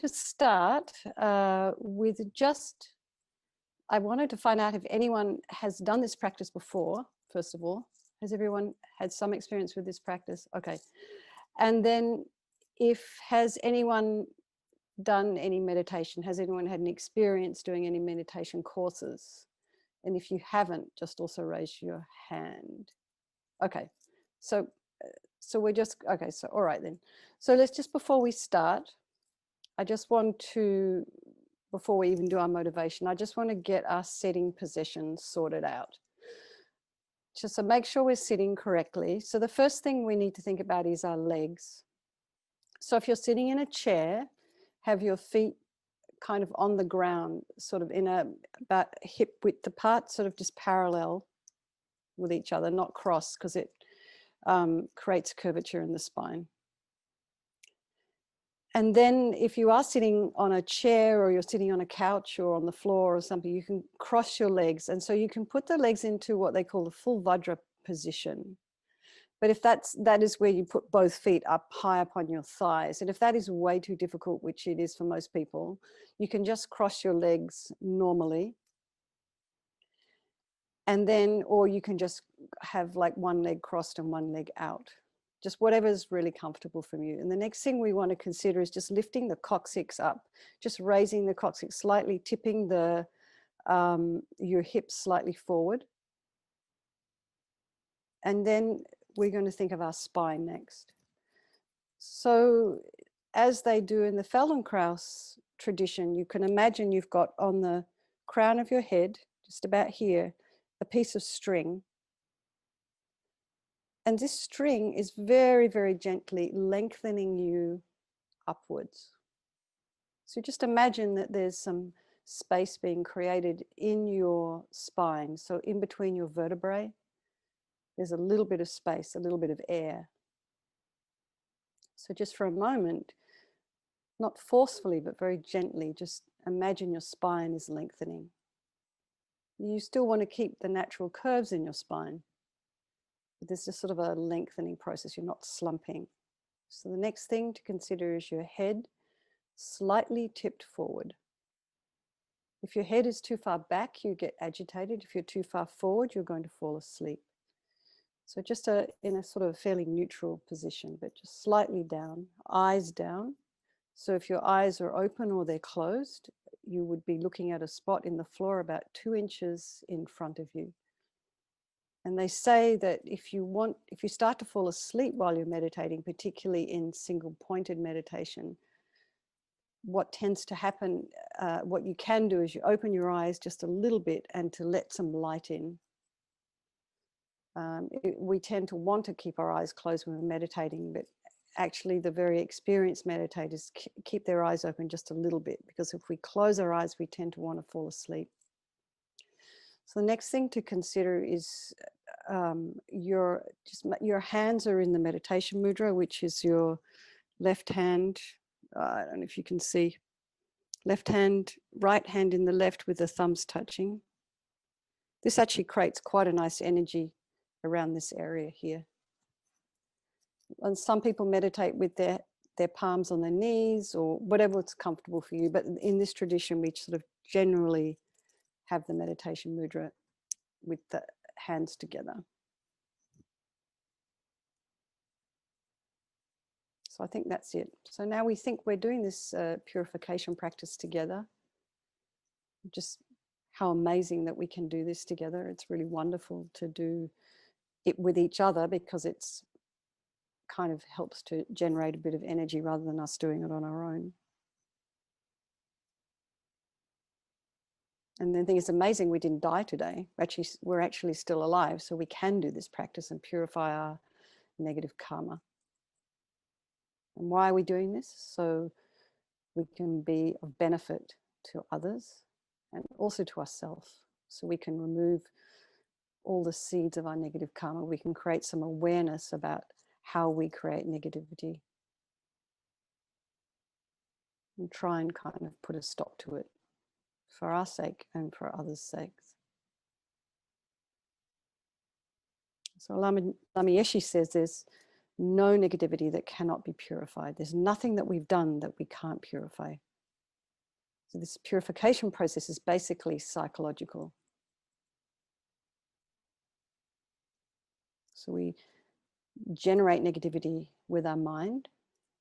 to start with just, I wanted to find out if anyone has done this practice before, first of all. Has everyone had some experience with this practice? Okay. And then has anyone done any meditation? Has anyone had an experience doing any meditation courses? And if you haven't, just also raise your hand. Okay. So we're just, okay, so all right then. So let's just, before we start, I just want to, before we even do our motivation, I just want to get our sitting positions sorted out. Just to make sure we're sitting correctly. So the first thing we need to think about is our legs. So if you're sitting in a chair, have your feet kind of on the ground, sort of in about hip width apart, sort of just parallel with each other, not cross, because it creates curvature in the spine. And then if you are sitting on a chair or you're sitting on a couch or on the floor or something, you can cross your legs. And so you can put the legs into what they call the full Vajra position. But if that is where you put both feet up high up on your thighs. And if that is way too difficult, which it is for most people, you can just cross your legs normally. And then, or you can just have like one leg crossed and one leg out. Just whatever's really comfortable from you. And the next thing we want to consider is just lifting the coccyx up, just raising the coccyx slightly, tipping the your hips slightly forward. And then we're going to think of our spine next. So as they do in the Feldenkrais tradition, you can imagine you've got on the crown of your head, just about here, a piece of string. And this string is very, very gently lengthening you upwards. So just imagine that there's some space being created in your spine. So in between your vertebrae, there's a little bit of space, a little bit of air. So just for a moment, not forcefully, but very gently, just imagine your spine is lengthening. You still want to keep the natural curves in your spine. There's just sort of a lengthening process. You're not slumping. So the next thing to consider is your head slightly tipped forward. If your head is too far back, you get agitated. If you're too far forward, you're going to fall asleep. So just in a sort of fairly neutral position, but just slightly down, eyes down. So if your eyes are open or they're closed, you would be looking at a spot in the floor about 2 inches in front of you. And they say that if you start to fall asleep while you're meditating, particularly in single pointed meditation, what tends to happen, what you can do is you open your eyes just a little bit and to let some light in. We tend to want to keep our eyes closed when we're meditating, but actually the very experienced meditators keep their eyes open just a little bit, because if we close our eyes, we tend to want to fall asleep. So the next thing to consider is your hands are in the meditation mudra, which is your left hand. I don't know if you can see. Left hand, right hand in the left with the thumbs touching. This actually creates quite a nice energy around this area here. And some people meditate with their palms on their knees or whatever's comfortable for you. But in this tradition, we sort of generally have the meditation mudra with the hands together. So I think that's it. So now we think we're doing this purification practice together. Just how amazing that we can do this together. It's really wonderful to do it with each other, because it's kind of helps to generate a bit of energy rather than us doing it on our own. And the thing is amazing, we didn't die today. We're actually still alive, so we can do this practice and purify our negative karma. And why are we doing this? So we can be of benefit to others and also to ourselves. So we can remove all the seeds of our negative karma. We can create some awareness about how we create negativity and try and kind of put a stop to it for our sake and for others' sakes. So LAMA YESHE says there's no negativity that cannot be purified. There's nothing that we've done that we can't purify. So this purification process is basically psychological. So we generate negativity with our mind,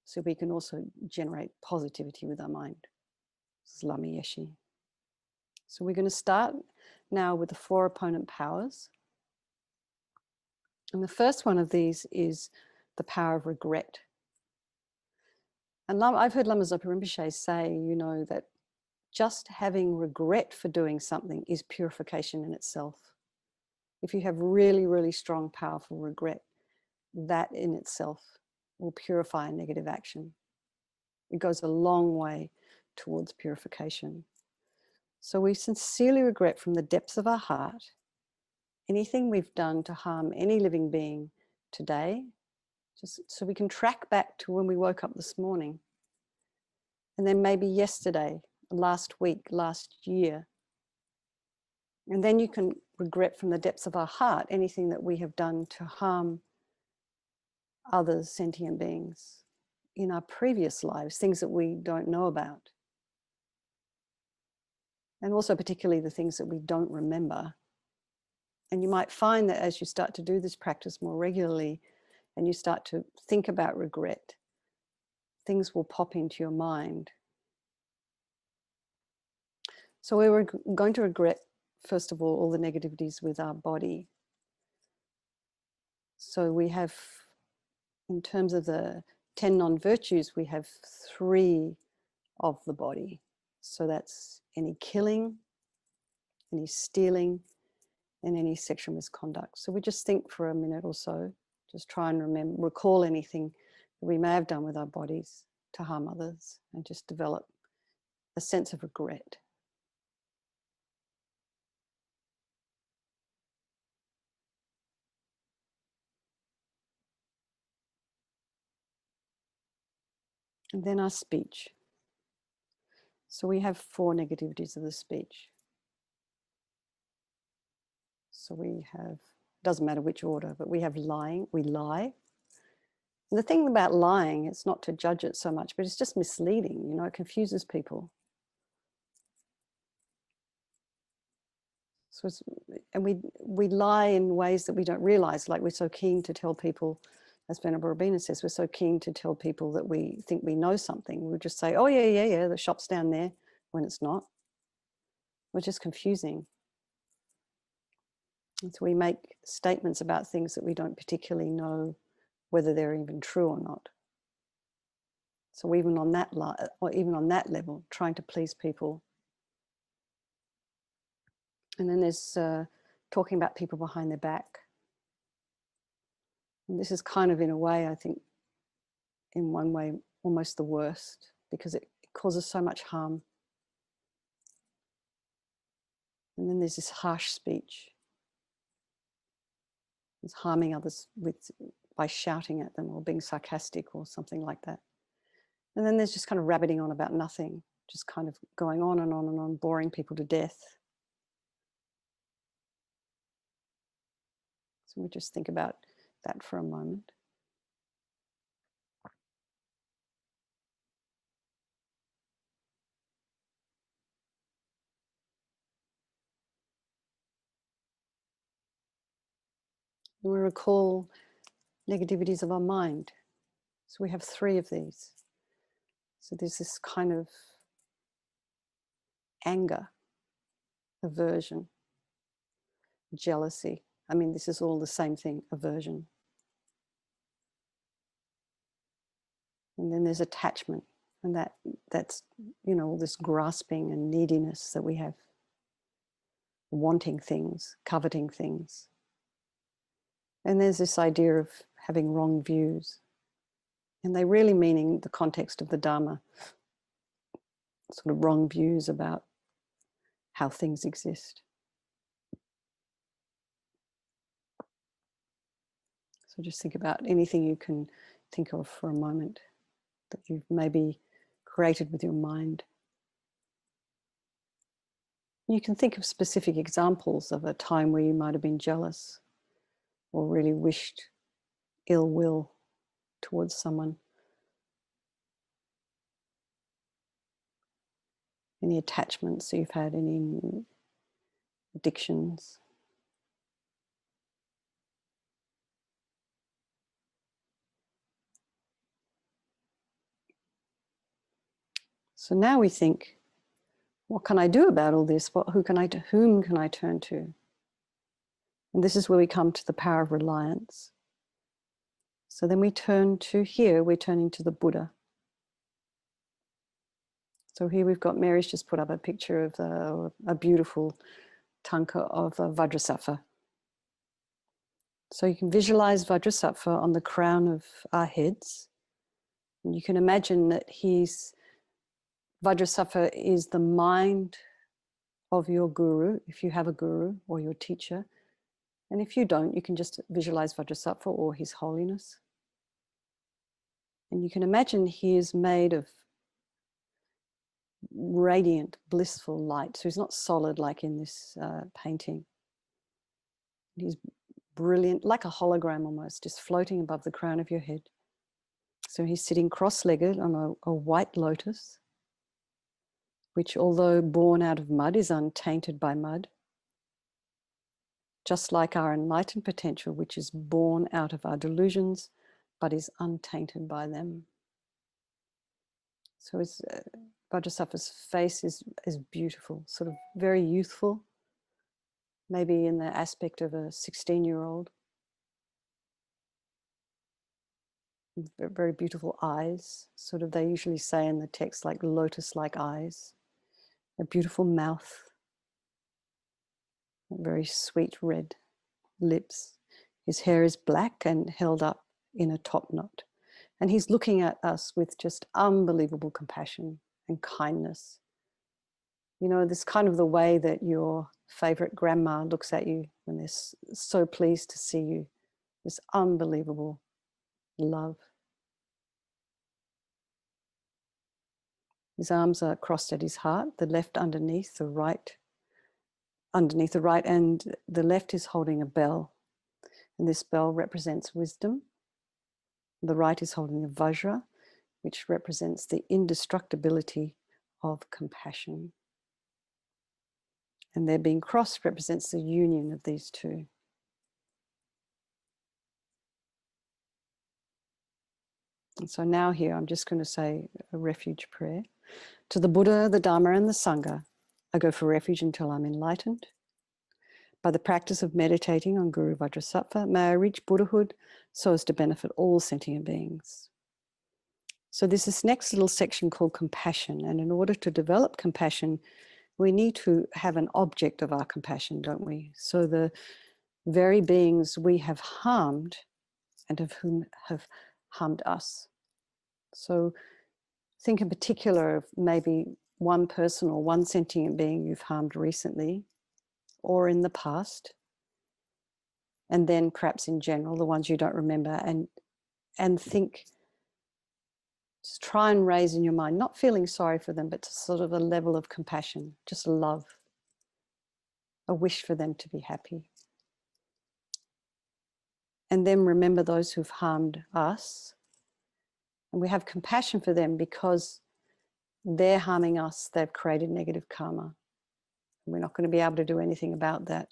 so we can also generate positivity with our mind. This is LAMA YESHE. So we're going to start now with the 4 opponent powers. And the first one of these is the power of regret. And I've heard Lama Zopa Rinpoche say, you know, that just having regret for doing something is purification in itself. If you have really, really strong, powerful regret, that in itself will purify a negative action. It goes a long way towards purification. So we sincerely regret from the depths of our heart anything we've done to harm any living being today, just so we can track back to when we woke up this morning. And then maybe yesterday, last week, last year. And then you can regret from the depths of our heart anything that we have done to harm others, sentient beings, in our previous lives, things that we don't know about. And also particularly the things that we don't remember. And you might find that as you start to do this practice more regularly and you start to think about regret, things will pop into your mind. So we were going to regret, first of all the negativities with our body. So we have, in terms of the 10 non-virtues, we have 3 of the body. So that's any killing, any stealing, and any sexual misconduct. So we just think for a minute or so, just try and recall anything that we may have done with our bodies to harm others, and just develop a sense of regret. And then our speech. So we have 4 negativities of the speech. So we have, doesn't matter which order, but we have lying, we lie. And the thing about lying, it's not to judge it so much, but it's just misleading, you know, it confuses people. So and we lie in ways that we don't realize, like we're so keen to tell people, as Venerable Robina says, we're so keen to tell people that we think we know something. We'll just say, oh yeah, the shop's down there, when it's not. We're just confusing. And so we make statements about things that we don't particularly know whether they're even true or not. So even on that level, trying to please people. And then there's talking about people behind their back. And this is kind of, in a way, I think, in one way, almost the worst, because it causes so much harm. And then there's this harsh speech. It's harming others by shouting at them or being sarcastic or something like that. And then there's just kind of rabbiting on about nothing, just kind of going on and on and on, boring people to death. So we just think about that for a moment. And we recall negativities of our mind. So we have 3 of these. So there's this kind of anger, aversion, jealousy. I mean, this is all the same thing, aversion. And then there's attachment, and that's, you know, all this grasping and neediness that we have, wanting things, coveting things. And there's this idea of having wrong views, and they really meaning the context of the Dharma, sort of wrong views about how things exist. So just think about anything you can think of for a moment that you've maybe created with your mind. You can think of specific examples of a time where you might have been jealous or really wished ill will towards someone. any attachments that you've had, any addictions. So now we think, what can I do about all this? Whom can I turn to? And this is where we come to the power of reliance. So then we turn to here, we're turning to the Buddha. So here we've got, Mary's just put up a picture of a beautiful tanka of Vajrasattva. So you can visualize Vajrasattva on the crown of our heads. And you can imagine that Vajrasattva is the mind of your guru, if you have a guru or your teacher. And if you don't, you can just visualize Vajrasattva or His Holiness. And you can imagine he is made of radiant, blissful light. So he's not solid like in this painting. He's brilliant, like a hologram almost, just floating above the crown of your head. So he's sitting cross-legged on a white lotus, which, although born out of mud, is untainted by mud. Just like our enlightened potential, which is born out of our delusions, but is untainted by them. So Vajrasattva's face is beautiful, sort of very youthful, maybe in the aspect of a 16-year-old. Very beautiful eyes, sort of, they usually say in the text, like lotus-like eyes. A beautiful mouth, very sweet red lips. His hair is black and held up in a top knot. And he's looking at us with just unbelievable compassion and kindness. You know, this kind of the way that your favorite grandma looks at you when they're so pleased to see you. This unbelievable love. His arms are crossed at his heart, the left underneath, the right underneath the right, and the left is holding a bell. And this bell represents wisdom. The right is holding a Vajra, which represents the indestructibility of compassion. And their being crossed represents the union of these two. And so now here, I'm just going to say a refuge prayer. To the Buddha, the Dharma, and the Sangha, I go for refuge until I'm enlightened. By the practice of meditating on Guru Vajrasattva, may I reach Buddhahood so as to benefit all sentient beings. So there's this next little section called compassion. And in order to develop compassion, we need to have an object of our compassion, don't we? So the very beings we have harmed and of whom have harmed us. So think in particular of maybe one person or one sentient being you've harmed recently or in the past, and then perhaps in general, the ones you don't remember, and think, just try and raise in your mind, not feeling sorry for them, but sort of a level of compassion, just love, a wish for them to be happy. And then remember those who've harmed us, and we have compassion for them because they're harming us, they've created negative karma. We're not going to be able to do anything about that.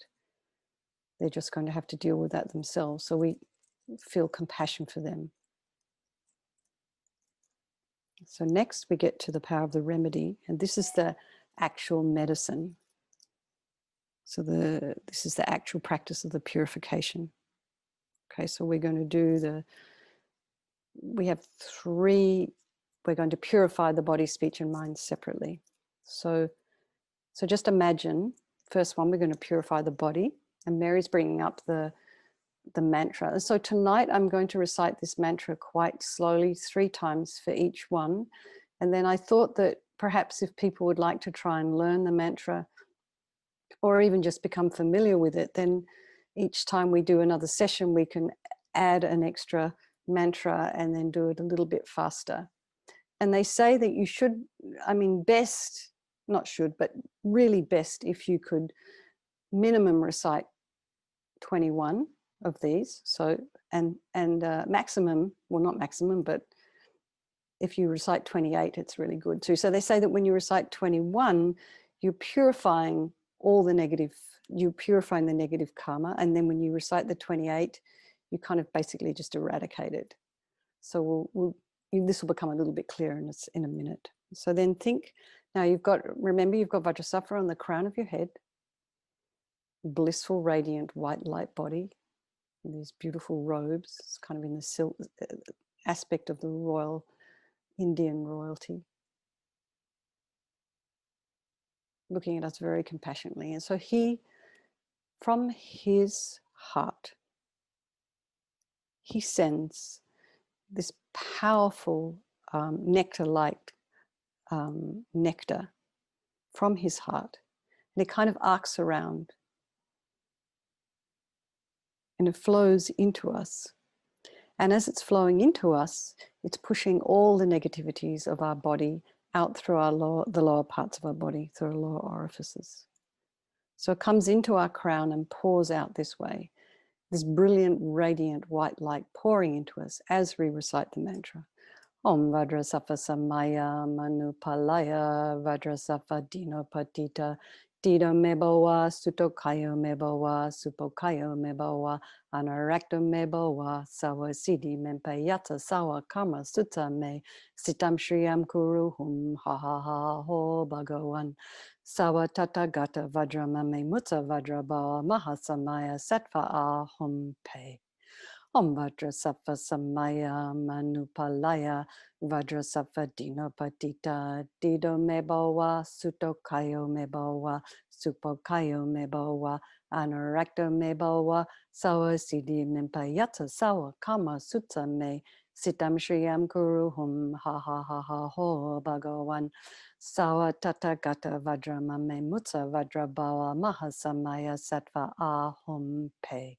They're just going to have to deal with that themselves. So we feel compassion for them. So next we get to the power of the remedy, and this is the actual medicine. So this is the actual practice of the purification. Okay, so we're going to do we have three, we're going to purify the body, speech, and mind separately. So just imagine, first one, we're going to purify the body, and Mary's bringing up the mantra. And so tonight I'm going to recite this mantra quite slowly, 3 times for each one. And then I thought that perhaps if people would like to try and learn the mantra or even just become familiar with it, then each time we do another session, we can add an extra mantra and then do it a little bit faster. And they say that you should, I mean, best, not should, but really best if you could minimum recite 21 of these. So, and maximum, well, not maximum, but if you recite 28, it's really good too. So they say that when you recite 21, you're purifying all the negative, you're purifying the negative karma. And then when you recite the 28, you kind of basically just eradicate it. So this will become a little bit clearer in a minute. So then think, now remember you've got Vajrasattva on the crown of your head, blissful, radiant, white light body, these beautiful robes. It's kind of in the silk aspect of the royal, Indian royalty, looking at us very compassionately. And so from his heart, he sends this powerful nectar-like nectar from his heart. And it kind of arcs around. And it flows into us. And as it's flowing into us, it's pushing all the negativities of our body out through the lower parts of our body, through our lower orifices. So it comes into our crown and pours out this way. This brilliant, radiant white light pouring into us as we recite the mantra. Om Vajrasattva Samaya Manupalaya Vajrasattva Dinopatita Dido Mebowa Sutokayo Mebowa Supokayo Mebowa Anarakto Mebowa Sawa Siddhi Mempayata Sawa Karma Sutta Me Sitam Shriyam Kuruhum Ha Ha Ha Ho Bhagawan Sawa Tata Gata Vajramame Mutta Vajrabawa Mahasamaya Sattva Ahum Pe. Om Vajrasattva Samaya Manupalaya Vajrasattva Dinopatita Dido Mebowa Sutokayo Mebowa Supokayo Mebowa Anarakto Mebowa Sawa Siddhi Mimpayata Sawa Kama Sutta Me Sitam Shriyam Kuruhum Ha Ha Ha Ha Ho Bhagawan Sawa Tata Gata Vajramame Mutta Vajrabawa Mahasamaya Sattva Ahum Pe.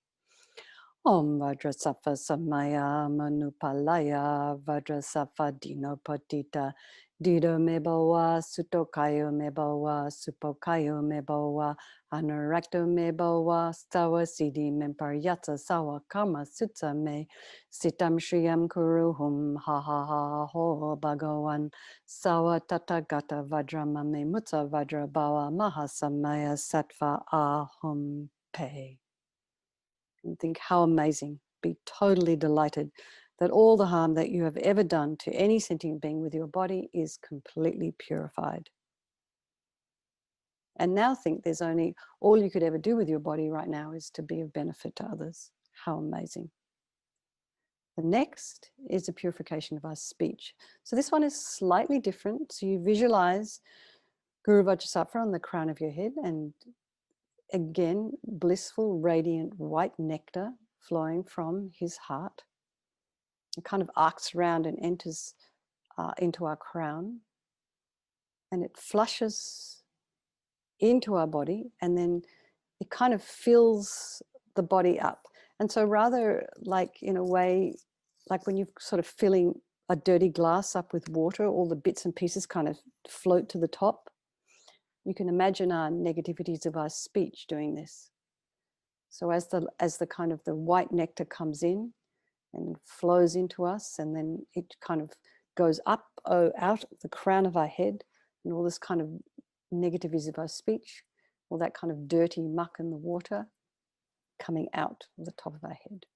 Om Vajrasattva Samaya Manupalaya Vajrasattva Dinopatita Dido Mebowa Sutokayo Mebowa Supokayo Mebowa Anarakto Mebowa Sawa Siddhi Mimparyata Sawa Karma Sutta Me Sitam Shriyam Kuruhum Ha Ha Ha Ho Bhagawan Sawa Tata Gata Vajramame Mutta Vajrabawa Mahasamaya Sattva Ahum Pe. And think how amazing, be totally delighted that all the harm that you have ever done to any sentient being with your body is completely purified. And now think there's only, all you could ever do with your body right now is to be of benefit to others. How amazing. The next is the purification of our speech. So this one is slightly different. So you visualize Guru Vajrasattva on the crown of your head, and again, blissful, radiant, white nectar flowing from his heart. It kind of arcs around and enters into our crown. And it flushes into our body, and then it kind of fills the body up. And so rather like in a way, like when you're sort of filling a dirty glass up with water, all the bits and pieces kind of float to the top. You can imagine our negativities of our speech doing this. So as the kind of the white nectar comes in and flows into us, and then it kind of goes up out of the crown of our head, and all this kind of negativities of our speech, all that kind of dirty muck in the water coming out of the top of our head.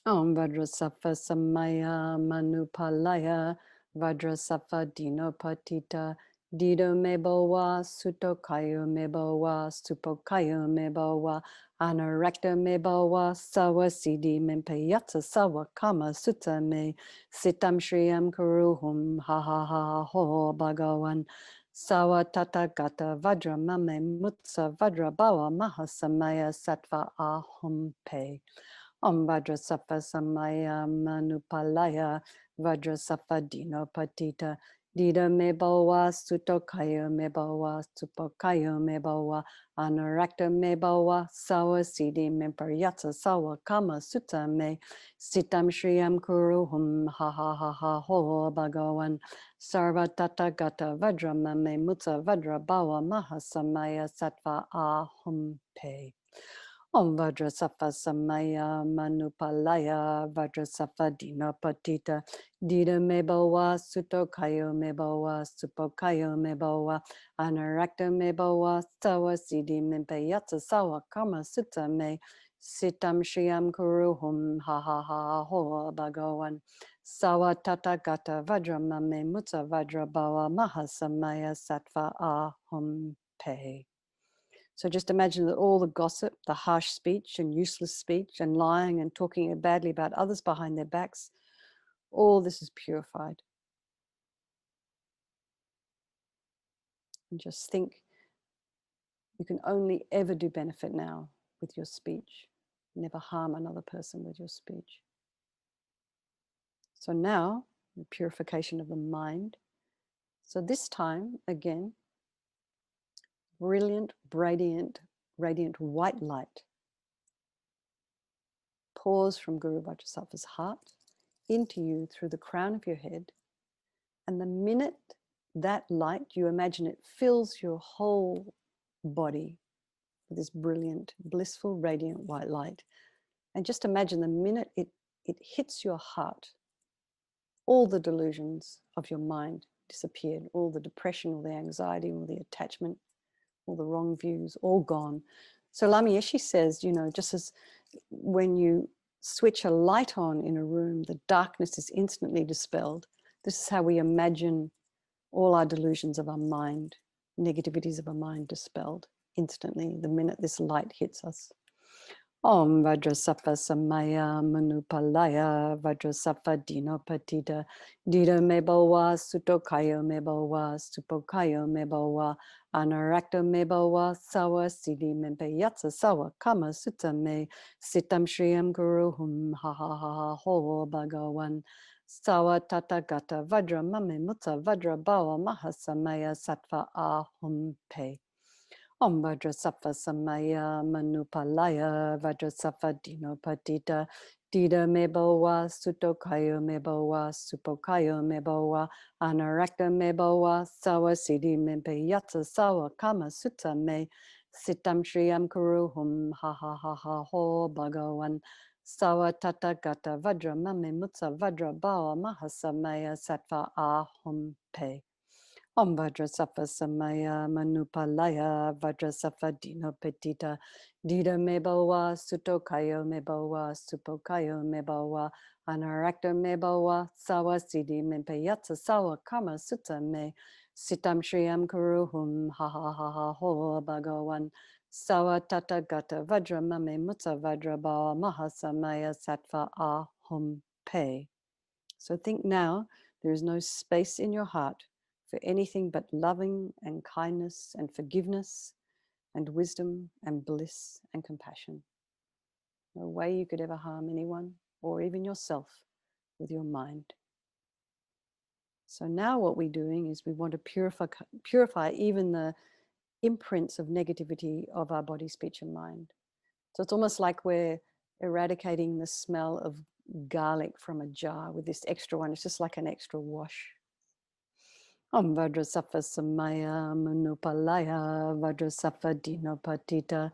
Om Vajrasattva Samaya Manupalaya Vajrasattva Dinopatita Dido Mebowa Sutokayo Mebowa Supokayo Mebowa Anarakta Mebowa Sawa Siddhi Mimpayata Sawa Kama Sutta Me Sitam Shriyam Kuruhum Ha Ha Ha Ho Bhagawan Sawa Tata Gata Vajramame Mutta Vajrabawa Mahasamaya Sattva Ahum Pe. Om Vajrasattva Samaya Manupalaya Vajrasattva Dinopatita Dida Mebowa Sutokayo Mebowa Supokayo Mebowa Anarakta Mebowa Sawa Siddhi Mimparyata Sawa Kama Sutta Me Sitam Shriyam Kuruhum Ha Ha Ha Ha Ho Bhagawan Sarva Tata Gata Vajramame Mutta Vajrabawa Mahasamaya Sattva Ahum Pe. Om Vajrasattva Samaya Manupalaya Vajrasattva Dinapatita Dida Mebawa Sutokayo Mebawa Supokayo Mebawa Anarakta Mebawa Sawa Siddhi Mimpayatsa Sawa Kama Sutta Me Sitam Shriyam Kuruhum Ha Ha Ha Ho Bhagawan Sawa Tata Gata Vajramame Mutsa Vajrabawa Mahasamaya Sattva Ahum Pe. So just imagine that all the gossip, the harsh speech and useless speech and lying and talking badly about others behind their backs, all this is purified. And just think you can only ever do benefit now with your speech. Never harm another person with your speech. So now, the purification of the mind. So this time, again, brilliant, radiant white light pours from Guru Vajrasattva's heart into you through the crown of your head. And the minute that light, you imagine it fills your whole body with this brilliant, blissful, radiant white light. And just imagine the minute it hits your heart, all the delusions of your mind disappeared, all the depression, all the anxiety, all the attachment, all the wrong views, all gone. So LAMA YESHE says, you know, just as when you switch a light on in a room, the darkness is instantly dispelled. This is how we imagine all our delusions of our mind, negativities of our mind dispelled instantly the minute this light hits us. Om Vajrasattva Samaya Manupalaya Vajrasattva Dinapatita Dida Mebawa Sutokayo Mebawa Supokayo Mebawa Anarakta Mebawa Sawa Siddhi Mimpayatsa Sawa Kama Sutta Me Sitam Shriyam Guruhum Ha Ha Ha Ho Bhagawan Sawa Tata Gata Vajra Mame Mutta Vajra Bhava Mahasamaya Sattva Ahum Pe. Om Vajrasattva Samaya Manupalaya Vajrasattva Dinapatita Dida Mebawa Sutokayo Mebawa Supokayo Mebawa Anarakta Mebawa Sawa Siddhi Mimpayatsa Sawa Kama Sutta Me Sitam Shriyam Kuruhum Ha Ha Ha Ha Ho Bhagawan Sawa Tata Gata Vajra Mame Mutsa Vajra Bhava Mahasamaya Sattva Ahum Pe. Om Vajrasattva Samaya Manupalaya Vajrasattva Dinapatita Dida Mebawa Sutokayo Mebawa Supokayo Mebawa Anarakta Mebawa Sawa Siddhi Mimpayatsa Sawa Kama Sutta Me Sitam Shriyam Kuruhum Ha Ha Ha Ha Ho Bhagawan Sawa Tata Gata Vajra Mame Mutsa Vajra Bhava Mahasamaya Sattva Ahum Pe. So think now, there is no space in your heart for anything but loving and kindness and forgiveness and wisdom and bliss and compassion. No way you could ever harm anyone or even yourself with your mind. So now what we're doing is we want to purify even the imprints of negativity of our body, speech, and mind. So it's almost like we're eradicating the smell of garlic from a jar with this extra one. It's just like an extra wash. Om Vajrasattva Samaya Manupalaya Vajrasattva Dinapatita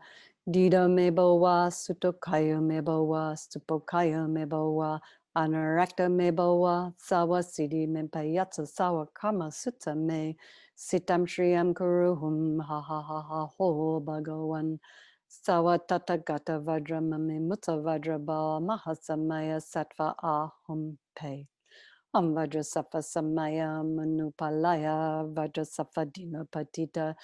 Dida Mebawa Sutokayo Mebawa Supokayo Mebawa Anarakta Mebawa Sawa Siddhi Mimpayatsa Sawa Kama Sutta Me Sitam Shriyam Kuruhum Ha Ha Ha Ha Ho Bhagawan Sawa Tata Gata Vajra Mame Mutta Vajra Bhava Mahasamaya Sattva Ahum Pe. Om Vajrasattva Samaya Manupalaya Vajrasattva Dinapatita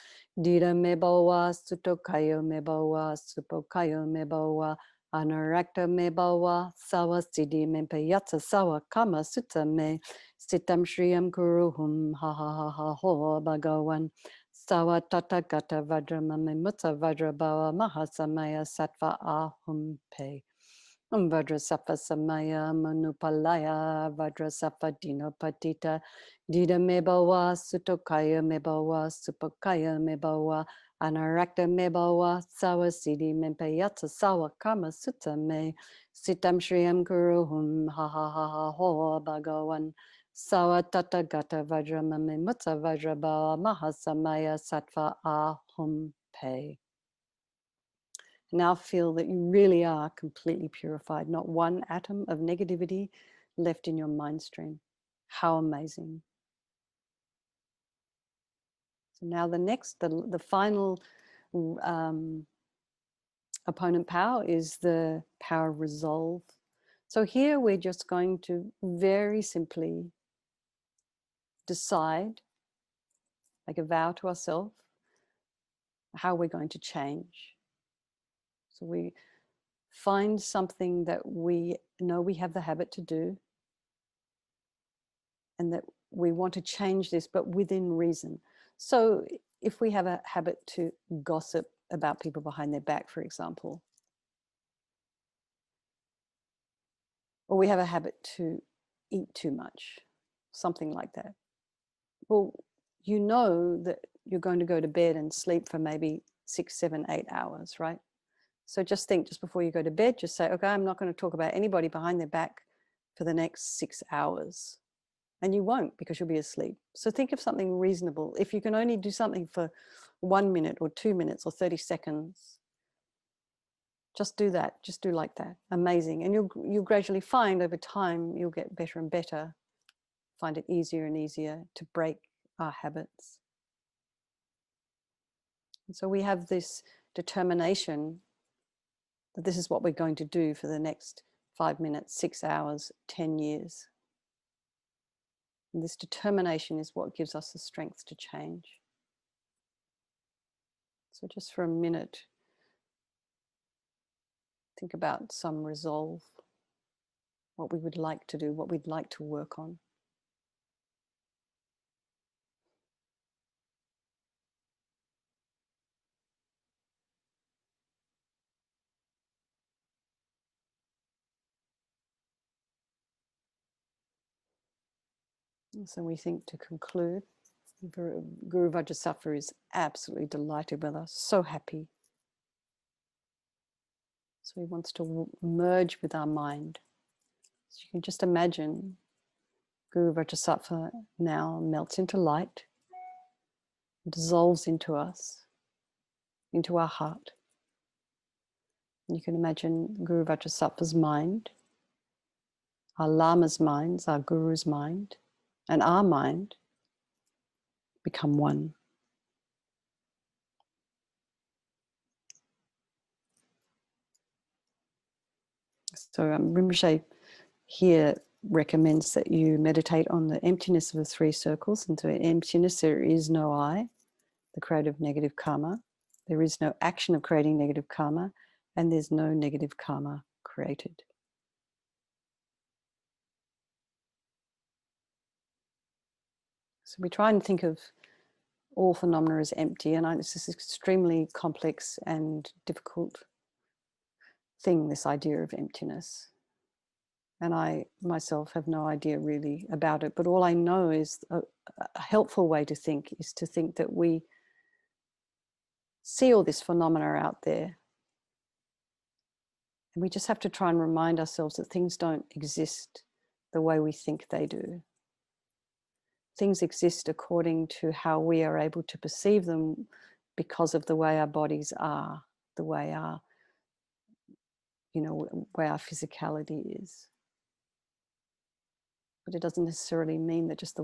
Dida Mebawa Sutokayo Mebawa Supokayo Mebawa Anarakta Mebawa Sawa Siddhi Mimpayatsa Sawa Kama Sutta Me Sitam Shriyam Kuruhum Ha Ha Ha Ha Ho Bhagawan Sawa Tata Gata Vajra Mame Mutta Vajra Bhava Mahasamaya Sattva Ahum Pe. Om Vajrasattva Samaya Manupalaya Vajrasattva Dinapatita Dida Mebawa Sutokaya Mebawa Supokaya Mebawa Anarakta Mebawa Sawa Siddhi Mimpayatsa Sawa Kama Sutta Me Sitam Shriyam Kuruhum Ha Ha Ha Ha Ho Bhagawan Sawa Tata Gata Vajra Mame Mutta Vajra Bhava Mahasamaya Sattva Ahum Pe. Now feel that you really are completely purified, not one atom of negativity left in your mind stream. How amazing. So now the final opponent power is the power of resolve. So here we're just going to very simply decide, make a vow to ourselves, how we're going to change. So we find something that we know we have the habit to do, and that we want to change this, but within reason. So if we have a habit to gossip about people behind their back, for example, or we have a habit to eat too much, something like that. Well, you know that you're going to go to bed and sleep for maybe 6, 7, 8 hours, right? So just think, just before you go to bed, just say, okay, I'm not going to talk about anybody behind their back for the next 6 hours. And you won't, because you'll be asleep. So think of something reasonable. If you can only do something for 1 minute or 2 minutes or 30 seconds, just do that. Just do like that. Amazing. And you'll gradually find over time, you'll get better and better, find it easier and easier to break our habits. And so we have this determination that this is what we're going to do for the next 5 minutes, 6 hours, 10 years. And this determination is what gives us the strength to change. So just for a minute, think about some resolve, what we would like to do, what we'd like to work on. And so we think, to conclude, Guru Vajrasattva is absolutely delighted with us, so happy. So he wants to merge with our mind. So you can just imagine Guru Vajrasattva now melts into light, dissolves into us, into our heart. And you can imagine Guru Vajrasattva's mind, our Lama's minds, our Guru's mind, and our mind become one. So Rinpoche here recommends that you meditate on the emptiness of the 3 circles. And so in emptiness, there is no I, the creator of negative karma. There is no action of creating negative karma, and there's no negative karma created. So we try and think of all phenomena as empty, and it's this extremely complex and difficult thing, this idea of emptiness. And I myself have no idea really about it, but all I know is a helpful way to think is to think that we see all this phenomena out there, and we just have to try and remind ourselves that things don't exist the way we think they do. Things exist according to how we are able to perceive them because of the way our bodies are, the way our, where our physicality is. But it doesn't necessarily mean that just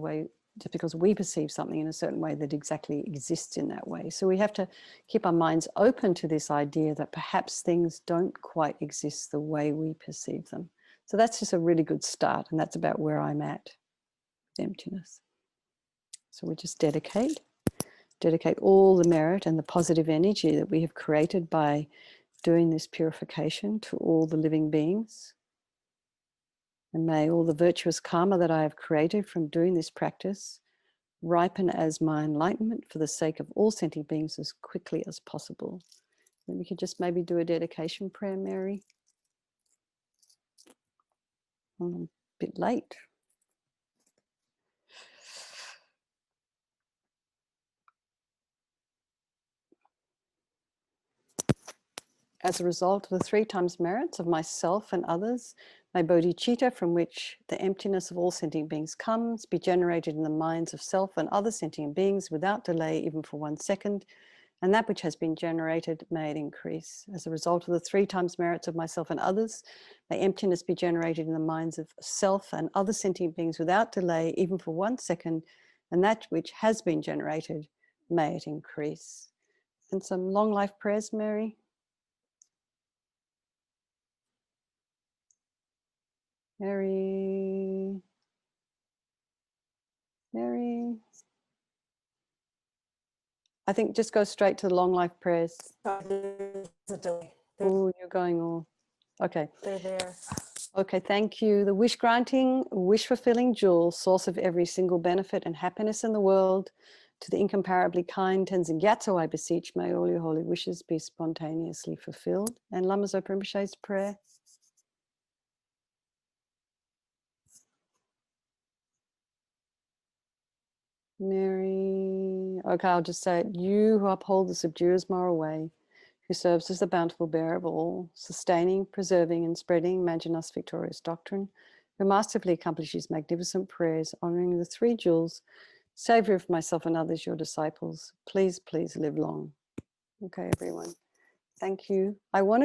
because we perceive something in a certain way that exactly exists in that way. So we have to keep our minds open to this idea that perhaps things don't quite exist the way we perceive them. So that's just a really good start, and that's about where I'm at with emptiness. So we just dedicate all the merit and the positive energy that we have created by doing this purification to all the living beings. And may all the virtuous karma that I have created from doing this practice ripen as my enlightenment for the sake of all sentient beings as quickly as possible. Then we could just maybe do a dedication prayer, Mary. I'm a bit late. As a result of the 3 times merits of myself and others, my bodhicitta, from which the emptiness of all sentient beings comes, be generated in the minds of self and other sentient beings without delay, even for 1 second, and that which has been generated, may it increase. As a result of the 3 times merits of myself and others, may emptiness be generated in the minds of self and other sentient beings without delay, even for 1 second, and that which has been generated, may it increase. And some long life prayers, Mary. Mary. Mary. I think just go straight to the long life prayers. Oh, you're going all. Okay. They're there. Okay, thank you. The wish granting, wish fulfilling jewel, source of every single benefit and happiness in the world, to the incomparably kind Tenzin Gyatso, I beseech, may all your holy wishes be spontaneously fulfilled. And Lama Zopa Rinpoche's prayer. Mary. Okay, I'll just say it. You who uphold the subduer's moral way, who serves as the bountiful bearer of all, sustaining, preserving, and spreading Maginus' victorious doctrine, who masterfully accomplishes magnificent prayers, honoring the 3 jewels, Savior of myself and others, your disciples, please, please live long. Okay, everyone. Thank you. I wanted